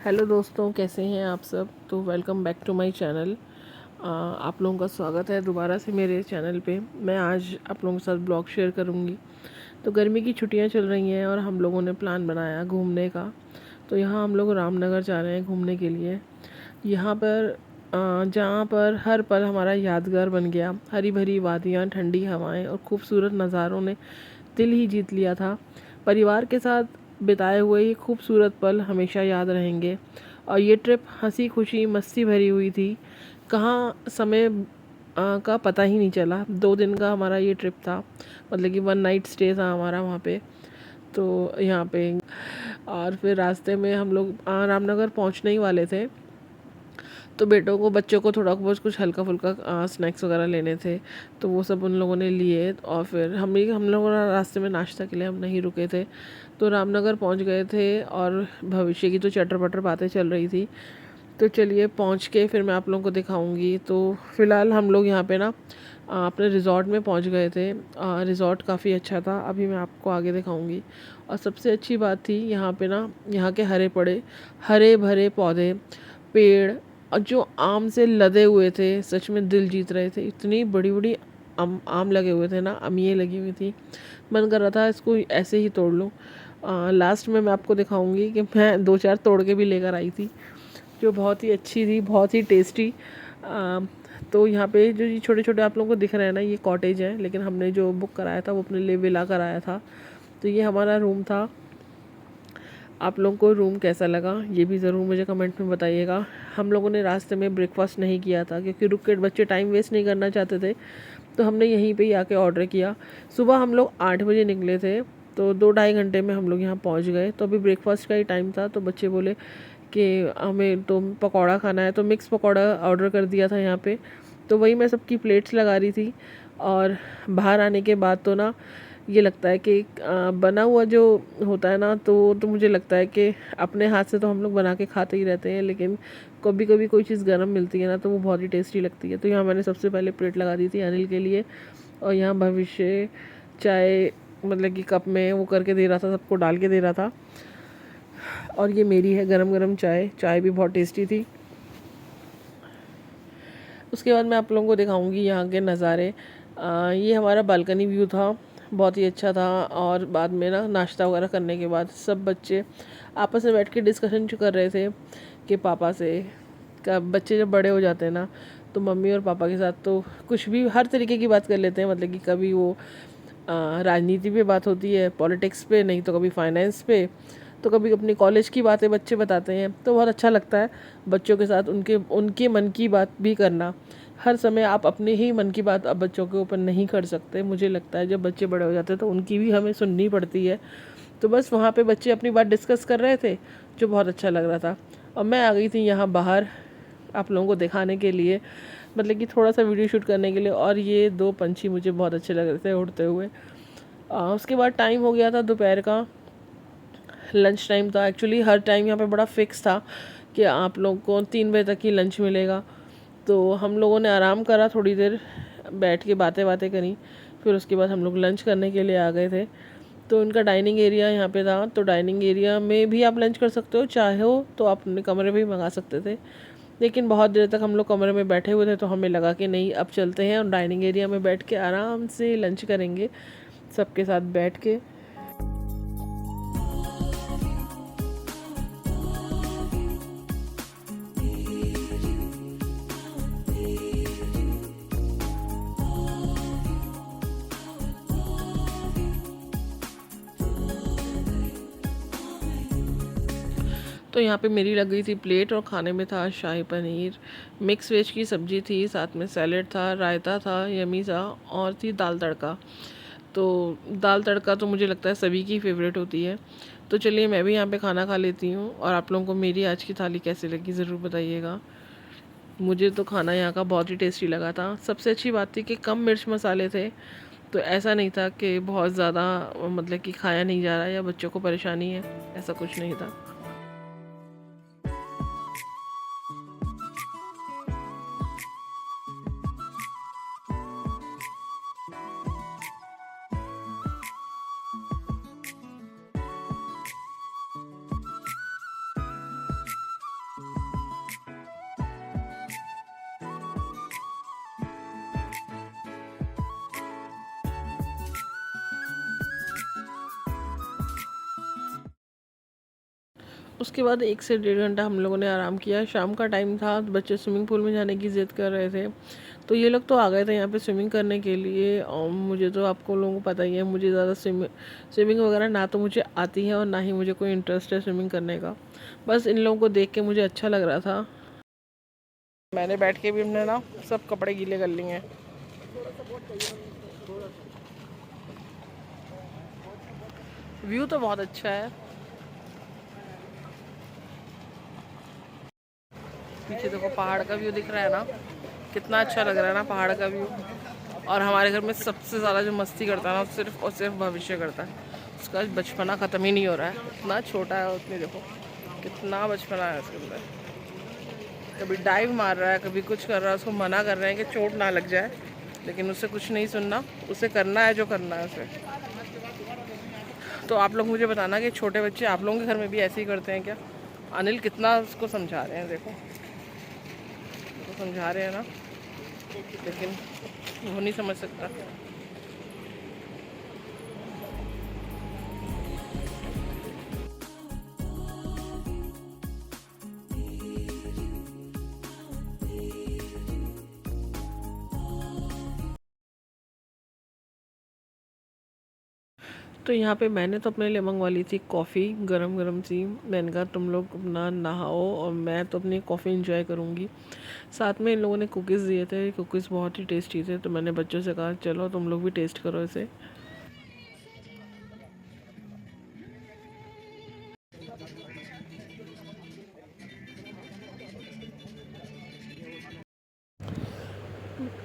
Hello दोस्तों, कैसे हैं आप सब। तो welcome back to my channel. आप लोगों का स्वागत है दोबारा से मेरे चैनल पे। मैं आज आप लोगों के साथ ब्लॉग शेयर करूंगी। तो गर्मी की छुट्टियां चल रही हैं और हम लोगों ने प्लान बनाया घूमने का। तो यहाँ हम लोग रामनगर जा रहे हैं घूमने के लिए। यहाँ पर जहाँ पर हर पल हमारा यादगार बन गया। हरी भरी वादियाँ, ठंडी हवाएं और खूबसूरत नज़ारों ने दिल ही जीत लिया था। परिवार के साथ बिताए हुए ये खूबसूरत पल हमेशा याद रहेंगे। और ये ट्रिप हंसी खुशी मस्ती भरी हुई थी। कहाँ समय का पता ही नहीं चला। 2 दिन का हमारा ये ट्रिप था, मतलब कि 1 नाइट स्टे था हमारा वहाँ पे। तो यहाँ पे और फिर रास्ते में हम लोग रामनगर पहुँचने ही वाले थे। तो बच्चों को थोड़ा बहुत कुछ हल्का फुल्का स्नैक्स वगैरह लेने थे, तो वो सब उन लोगों ने लिए। और फिर हम लोगों ने रास्ते में नाश्ता के लिए हम नहीं रुके थे, तो रामनगर पहुंच गए थे। और भविष्य की तो चटर पटर बातें चल रही थी। तो चलिए पहुंच के फिर मैं आप लोगों को दिखाऊंगी। तो फ़िलहाल हम लोग यहाँ पे ना अपने रिज़ॉर्ट में पहुंच गए थे। रिज़ॉर्ट काफ़ी अच्छा था, अभी मैं आपको आगे दिखाऊंगी। और सबसे अच्छी बात थी यहाँ पे ना, यहाँ के हरे भरे पौधे, पेड़, और जो आम से लदे हुए थे, सच में दिल जीत रहे थे। इतनी बड़ी बड़ी आम लगे हुए थे ना, अमिये लगी हुई थी। मन कर रहा था इसको ऐसे ही तोड़ लूँ। लास्ट में मैं आपको दिखाऊंगी कि मैं 2-4 तोड़ के भी लेकर आई थी, जो बहुत ही अच्छी थी, बहुत ही टेस्टी। तो यहाँ पे जो ये छोटे छोटे आप लोगों को दिख रहे हैं ना, ये कॉटेज हैं, लेकिन हमने जो बुक कराया था वो अपने लिए विला कराया था। तो ये हमारा रूम था। आप लोगों को रूम कैसा लगा ये भी ज़रूर मुझे कमेंट में बताइएगा। हम लोगों ने रास्ते में ब्रेकफास्ट नहीं किया था, क्योंकि रुक के बच्चे टाइम वेस्ट नहीं करना चाहते थे। तो हमने यहीं पे ही आके ऑर्डर किया। सुबह हम लोग 8 बजे निकले थे, तो 2-2.5 घंटे में हम लोग यहाँ पहुँच गए। तो अभी ब्रेकफास्ट का ही टाइम था, तो बच्चे बोले कि हमें तो पकौड़ा खाना है, तो मिक्स पकौड़ा ऑर्डर कर दिया था यहाँ पे। तो वही मैं सबकी प्लेट्स लगा रही थी। और बाहर आने के बाद तो ना ये लगता है कि बना हुआ जो होता है ना, तो मुझे लगता है कि अपने हाथ से तो हम लोग बना के खाते ही रहते हैं, लेकिन कभी कभी कोई चीज़ गर्म मिलती है ना, तो वो बहुत ही टेस्टी लगती है। तो यहाँ मैंने सबसे पहले प्लेट लगा दी थी अनिल के लिए। और यहाँ भविष्य चाय, मतलब कि कप में वो करके दे रहा था, सबको डाल के दे रहा था। और ये मेरी है गरम गरम चाय। चाय भी बहुत टेस्टी थी। उसके बाद मैं आप लोगों को दिखाऊंगी यहाँ के नज़ारे। ये हमारा बालकनी व्यू था, बहुत ही अच्छा था। और बाद में ना नाश्ता वगैरह करने के बाद सब बच्चे आपस में बैठ के डिस्कशन कर रहे थे कि पापा से, कब बच्चे जब बड़े हो जाते हैं ना, तो मम्मी और पापा के साथ तो कुछ भी हर तरीके की बात कर लेते हैं। मतलब कि कभी वो राजनीति पे बात होती है, पॉलिटिक्स पे, नहीं तो कभी फाइनेंस पे, तो कभी अपनी कॉलेज की बातें बच्चे बताते हैं। तो बहुत अच्छा लगता है बच्चों के साथ उनके उनके मन की बात भी करना। हर समय आप अपने ही मन की बात अब बच्चों के ऊपर नहीं कर सकते। मुझे लगता है जब बच्चे बड़े हो जाते हैं तो उनकी भी हमें सुननी पड़ती है। तो बस वहाँ पे बच्चे अपनी बात डिस्कस कर रहे थे, जो बहुत अच्छा लग रहा था। और मैं आ गई थी यहाँ बाहर आप लोगों को दिखाने के लिए, मतलब कि थोड़ा सा वीडियो शूट करने के लिए। और ये 2 पंछी मुझे बहुत अच्छे लग रहे थे उड़ते हुए। उसके बाद टाइम हो गया था दोपहर का, लंच टाइम था। एक्चुअली हर टाइम यहाँ पे बड़ा फिक्स था कि आप लोग को 3 बजे तक ही लंच मिलेगा। तो हम लोगों ने आराम करा, थोड़ी देर बैठ के बातें बातें करी। फिर उसके बाद हम लोग लंच करने के लिए आ गए थे। तो उनका डाइनिंग एरिया यहाँ पे था, तो डाइनिंग एरिया में भी आप लंच कर सकते हो, चाहे हो तो आप अपने कमरे में भी मंगा सकते थे। लेकिन बहुत देर तक हम लोग कमरे में बैठे हुए थे, तो हमें लगा कि नहीं, अब चलते हैं और डाइनिंग एरिया में बैठ के आराम से लंच करेंगे सबके साथ बैठ के। तो यहाँ पे मेरी लग गई थी प्लेट, और खाने में था शाही पनीर, मिक्स वेज की सब्ज़ी थी, साथ में सैलेड था, रायता था यमी सा, और थी दाल तड़का। तो दाल तड़का तो मुझे लगता है सभी की फेवरेट होती है। तो चलिए मैं भी यहाँ पे खाना खा लेती हूँ, और आप लोगों को मेरी आज की थाली कैसी लगी ज़रूर बताइएगा। मुझे तो खाना यहाँ का बहुत ही टेस्टी लगा था। सबसे अच्छी बात थी कि कम मिर्च मसाले थे, तो ऐसा नहीं था कि बहुत ज़्यादा मतलब कि खाया नहीं जा रहा है या बच्चों को परेशानी है, ऐसा कुछ नहीं था। उसके बाद 1 से 1.5 घंटा हम लोगों ने आराम किया। शाम का टाइम था, बच्चे स्विमिंग पूल में जाने की ज़िद कर रहे थे, तो ये लोग तो आ गए थे यहाँ पे स्विमिंग करने के लिए। और मुझे तो, आपको लोगों को पता ही है, मुझे ज़्यादा स्विमिंग वगैरह ना तो मुझे आती है और ना ही मुझे कोई इंटरेस्ट है स्विमिंग करने का। बस इन लोगों को देख के मुझे अच्छा लग रहा था। मैंने बैठ के भी हमने ना सब कपड़े गीले कर लिए हैं। व्यू तो बहुत अच्छा है। पीछे देखो पहाड़ का व्यू दिख रहा है ना, कितना अच्छा लग रहा है ना पहाड़ का व्यू। और हमारे घर में सबसे ज़्यादा जो मस्ती करता है ना, सिर्फ और सिर्फ भविष्य करता है। उसका बचपना ख़त्म ही नहीं हो रहा है, इतना छोटा है उसमें, देखो कितना बचपना है उसके अंदर। कभी डाइव मार रहा है, कभी कुछ कर रहा है। उसको मना कर रहे हैं कि चोट ना लग जाए, लेकिन उसे कुछ नहीं सुनना, उसे करना है जो करना है उसे। तो आप लोग मुझे बताना कि छोटे बच्चे आप लोगों के घर में भी ऐसे ही करते हैं क्या? अनिल कितना उसको समझा रहे हैं, देखो तो समझा रहे हैं ना, लेकिन वो नहीं समझ सकता। तो यहाँ पे मैंने तो अपने लिए मंगवा ली थी कॉफ़ी, गरम गरम सी। मैंने कहा तुम लोग अपना नहाओ और मैं तो अपनी कॉफ़ी इंजॉय करूँगी। साथ में इन लोगों ने कुकीज़ दिए थे, कुकीज़ बहुत ही टेस्टी थे, तो मैंने बच्चों से कहा चलो तुम लोग भी टेस्ट करो इसे।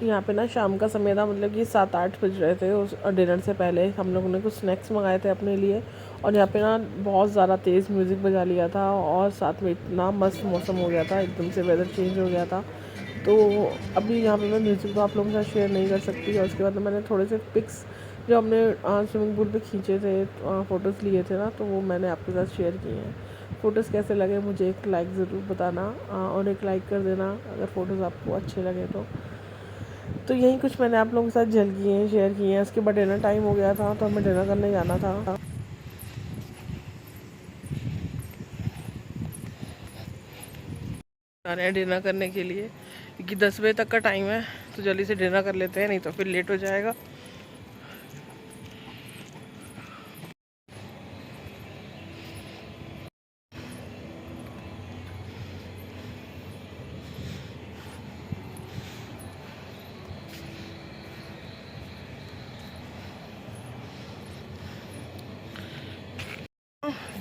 यहाँ पे ना शाम का समय था, मतलब कि 7-8 बज रहे थे। उस डिनर से पहले हम लोगों ने कुछ स्नैक्स मंगाए थे अपने लिए, और यहाँ पे ना बहुत ज़्यादा तेज़ म्यूज़िक बजा लिया था, और साथ में इतना मस्त मौसम हो गया था, एकदम से वेदर चेंज हो गया था। तो अभी यहाँ पे मैं म्यूज़िक तो आप लोगों के साथ शेयर नहीं कर सकती। और उसके बाद मैंने थोड़े से पिक्स जो हमने स्विमिंग पूल पे खींचे थे, फ़ोटोज़ लिए थे ना, तो वो मैंने आपके साथ शेयर किए हैं। फ़ोटोज़ कैसे लगे मुझे एक लाइक ज़रूर बताना, और एक लाइक कर देना अगर फ़ोटोज़ आपको अच्छे लगे तो यही कुछ मैंने आप लोगों के साथ झल किए हैं, शेयर किए हैं। उसके बाद डिनर टाइम हो गया था, तो हमें डिनर करने जाना था। जा रहे हैं डिनर करने के लिए, क्योंकि 10 बजे तक का टाइम है, तो जल्दी से डिनर कर लेते हैं, नहीं तो फिर लेट हो जाएगा।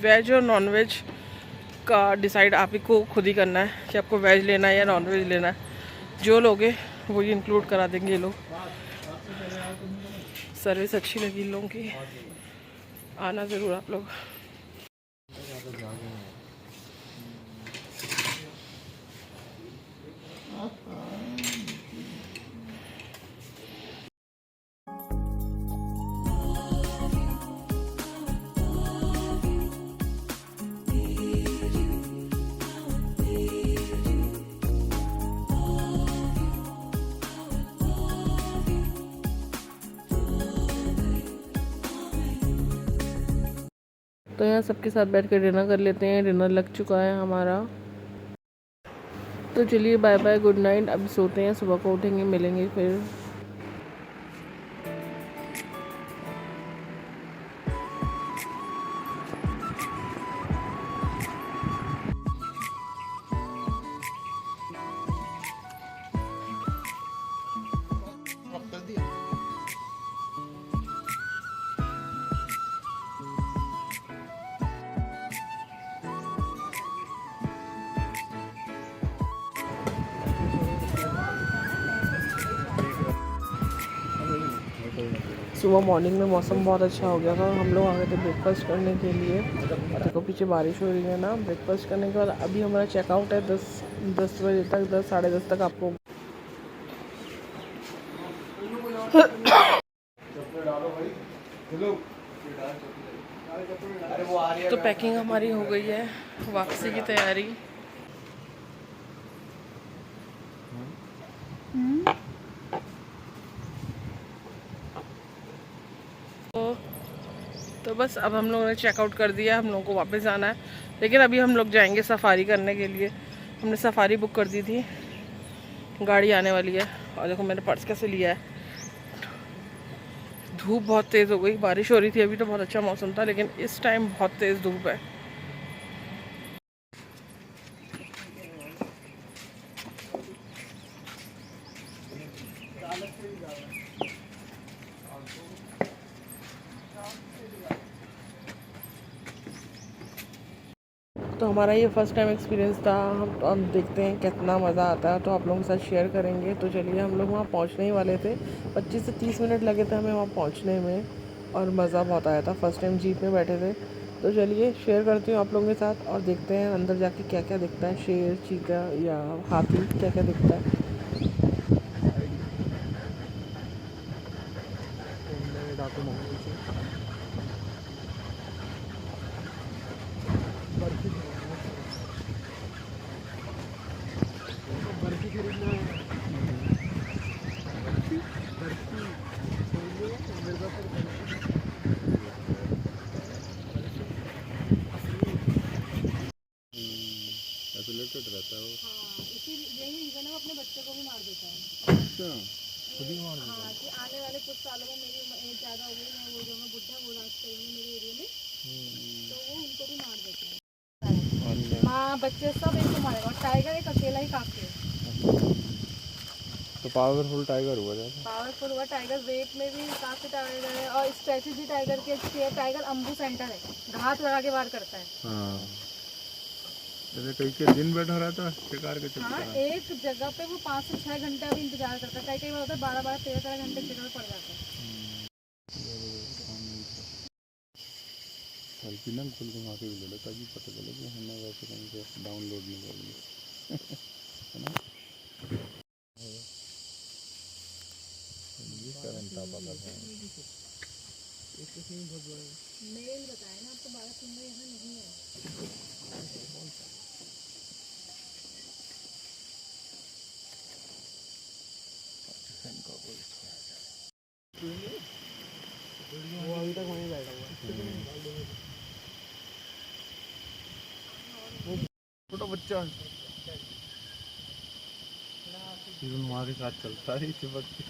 वेज और नॉन वेज का डिसाइड आप ही को खुद ही करना है कि आपको वेज लेना है या नॉन वेज लेना है। जो लोगे वही इंक्लूड करा देंगे ये लोग। सर्विस अच्छी लगी इन लोगों की, आना ज़रूर आप लोग। तो यहाँ सबके साथ बैठ कर डिनर कर लेते हैं। डिनर लग चुका है हमारा, तो चलिए बाय बाय, गुड नाइट। अब सोते हैं, सुबह को उठेंगे, मिलेंगे फिर। सुबह मॉर्निंग में मौसम बहुत अच्छा हो गया था, और हम लोग आ गए थे ब्रेकफास्ट करने के लिए। और देखो पीछे बारिश हो रही है ना। ब्रेकफास्ट करने के बाद अभी हमारा चेकआउट है 10 बजे तक, 10 साढ़े 10 तक आपको। तो पैकिंग हमारी हो गई है, वापसी की तैयारी। तो तो बस अब हम लोगों ने चेकआउट कर दिया, हम लोगों को वापस जाना है। लेकिन अभी हम लोग जाएंगे सफारी करने के लिए। हमने सफारी बुक कर दी थी, गाड़ी आने वाली है। और देखो मैंने पर्स कैसे लिया है। धूप बहुत तेज़ हो गई, बारिश हो रही थी अभी तो बहुत अच्छा मौसम था, लेकिन इस टाइम बहुत तेज़ धूप है। तो हमारा ये फ़र्स्ट टाइम एक्सपीरियंस था। हम देखते हैं कितना मज़ा आता है, तो आप लोगों के साथ शेयर करेंगे। तो चलिए, हम लोग वहाँ पहुँचने ही वाले थे। 25 से 30 मिनट लगे थे हमें वहाँ पहुँचने में, और मज़ा बहुत आया था। फ़र्स्ट टाइम जीप में बैठे थे। तो चलिए शेयर करती हूँ आप लोगों के साथ, और देखते हैं अंदर जाके क्या क्या दिखता है। शेर, चीता या हाथी, क्या क्या दिखता है। आइसोलेटेड रहता है वो। हाँ, इसी यही रीज़न है, वो अपने बच्चे को भी मार देता है। अच्छा, खुद ही मार देता है। हाँ, कि आने वाले कुछ सालों में मेरी एज ज़्यादा हो गई, मैं वो जो मैं बुढ़ा वो राज करूँगी मेरे एरिया में, तो वो उनको भी मार देता है। माँ बच्चे सब एक को मारेगा, और टाइगर एक अकेला ही काफी है। तो पावरफुल टाइगर हुआ जाता। पावरफुल हुआ टाइगर, वेट में भी काफ़ी टाइगर है, और स्ट्रेटजी टाइगर की अच्छी है। टाइगर अम्बू सेंटर है, घात लगा के वार करता है। हाँ, जैसे कई के दिन बैठा रहता है शिकार के चक्कर। हाँ, एक जगह पे वो 5 से 6 घंटे अभी इंतजार करता है। कई बार होता है 12-12, 13-13 घंटे जगह पड़ जाता है। हल्की ना खुल घुमा के भी ले लो, तभी पता चले कि हमें वैसे कहीं से डाउनलोड नहीं करेंगे, है ना। ये करंट आ पाता था। मेल बताया ना आपको, 12 सिंगर यहाँ नहीं है। वो अभी तक वहीं बैठा हुआ है। छोटा बच्चा माँ के साथ चलता है, चिपक के।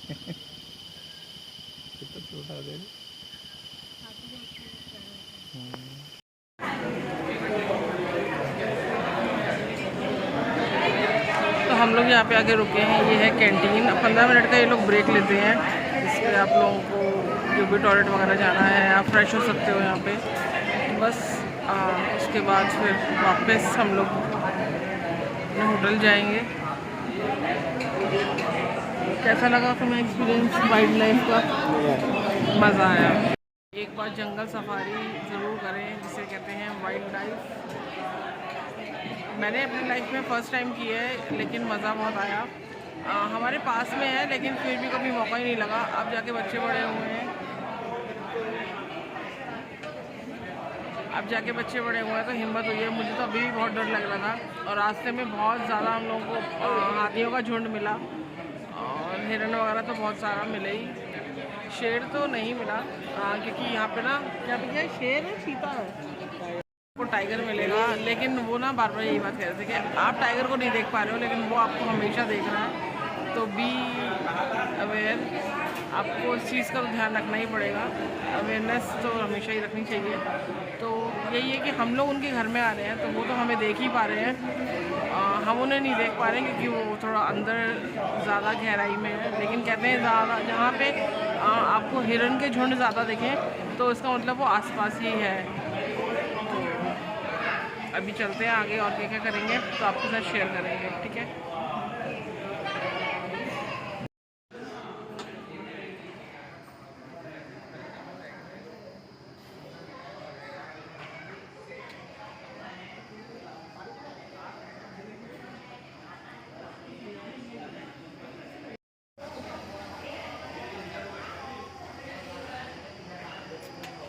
कितना छोटा है। तो हम लोग यहाँ पे आके रुके हैं। ये है कैंटीन। 15 मिनट का ये लोग ब्रेक लेते हैं, इस पर आप लोगों को जो भी टॉयलेट वगैरह जाना है आप फ्रेश हो सकते हो यहाँ पे। बस उसके बाद फिर वापस हम लोग अपने होटल जाएंगे। कैसा लगा तुम्हें एक्सपीरियंस वाइल्ड लाइफ का? मज़ा आया। एक बार जंगल सफारी ज़रूर करें, जिसे कहते हैं वाइल्ड लाइफ। मैंने अपनी लाइफ में फ़र्स्ट टाइम की है, लेकिन मज़ा बहुत आया। हमारे पास में है, लेकिन फिर भी कभी मौका ही नहीं लगा। अब जाके बच्चे बड़े हुए हैं, अब जाके बच्चे बड़े हुए हैं तो हिम्मत हुई है। मुझे तो अभी भी बहुत डर लग रहा था, और रास्ते में बहुत ज़्यादा हम लोगों को हाथियों का झुंड मिला, और हिरन वगैरह तो बहुत सारा मिले ही। शेर तो नहीं मिला, क्योंकि यहाँ पे ना क्या भैया, शेर है, चीता है, आपको टाइगर मिलेगा। लेकिन वो ना बार बार यही बात कह रहे थे कि आप टाइगर को नहीं देख पा रहे हो, लेकिन वो आपको हमेशा देख रहा है। तो बी अवेयर, आपको इस चीज़ का तो ध्यान रखना ही पड़ेगा। अवेयरनेस तो हमेशा ही रखनी चाहिए। तो यही है कि हम लोग उनके घर में आ रहे हैं, तो वो तो हमें देख ही पा रहे हैं, हम उन्हें नहीं देख पा रहे हैं, क्योंकि वो थोड़ा अंदर ज़्यादा गहराई में है। लेकिन कहते हैं ज़्यादा जहाँ पे आपको हिरन के झुंड ज़्यादा दिखें, तो इसका मतलब वो आसपास ही है। तो अभी चलते हैं आगे, और क्या क्या करेंगे तो आपके साथ शेयर करेंगे, ठीक है।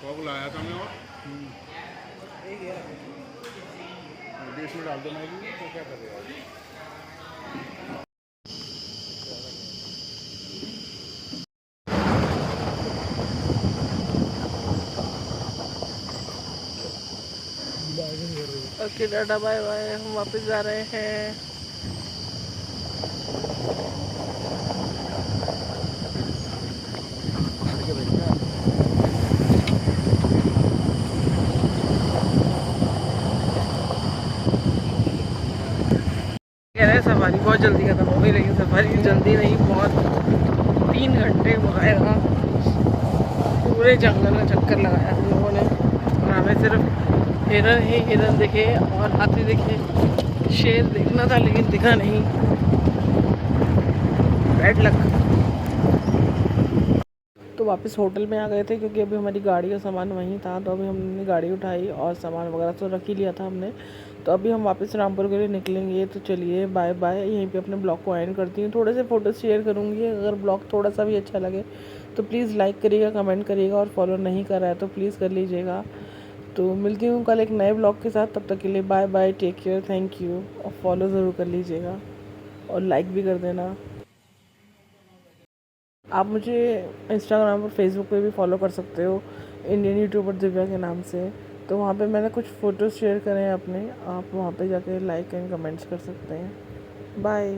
कॉक लाया था मैं, और बीच में डाल दो मैगी, तो क्या करेगा। ओके टाटा बाय बाय, हम वापस जा रहे हैं। कह रहे हैं सफारी बहुत जल्दी खत्म हो गई, लेकिन सफारी जल्दी नहीं, बहुत 3 घंटे वगैरह पूरे जंगल में चक्कर लगाया हम लोगों ने। और हमें सिर्फ हिरन ही हिरन दिखे और हाथी दिखे, शेर देखना था लेकिन दिखा नहीं। Bad luck. तो वापस होटल में आ गए थे क्योंकि अभी हमारी गाड़ी का सामान वहीं था, तो अभी हमने गाड़ी उठाई और सामान वगैरह तो रख ही लिया था हमने। तो अभी हम वापस रामपुर के लिए निकलेंगे। तो चलिए बाय बाय, यहीं पे अपने ब्लॉग को एंड करती हूँ। थोड़े से फ़ोटोज़ शेयर करूँगी, अगर ब्लॉग थोड़ा सा भी अच्छा लगे तो प्लीज़ लाइक करिएगा, कमेंट करिएगा, और फॉलो नहीं कर रहा है तो प्लीज़ कर लीजिएगा। तो मिलती हूँ कल एक नए ब्लॉग के साथ, तब तक के लिए bye bye, take care, thank you. और फॉलो ज़रूर कर लीजिएगा और लाइक भी कर देना। आप मुझे इंस्टाग्राम और फेसबुक पे भी फॉलो कर सकते हो, इंडियन यूट्यूबर दिव्या के नाम से। तो वहाँ पे मैंने कुछ फ़ोटोज़ शेयर करे हैं अपने, आप वहाँ पे जाके लाइक एंड कमेंट्स कर सकते हैं। बाय।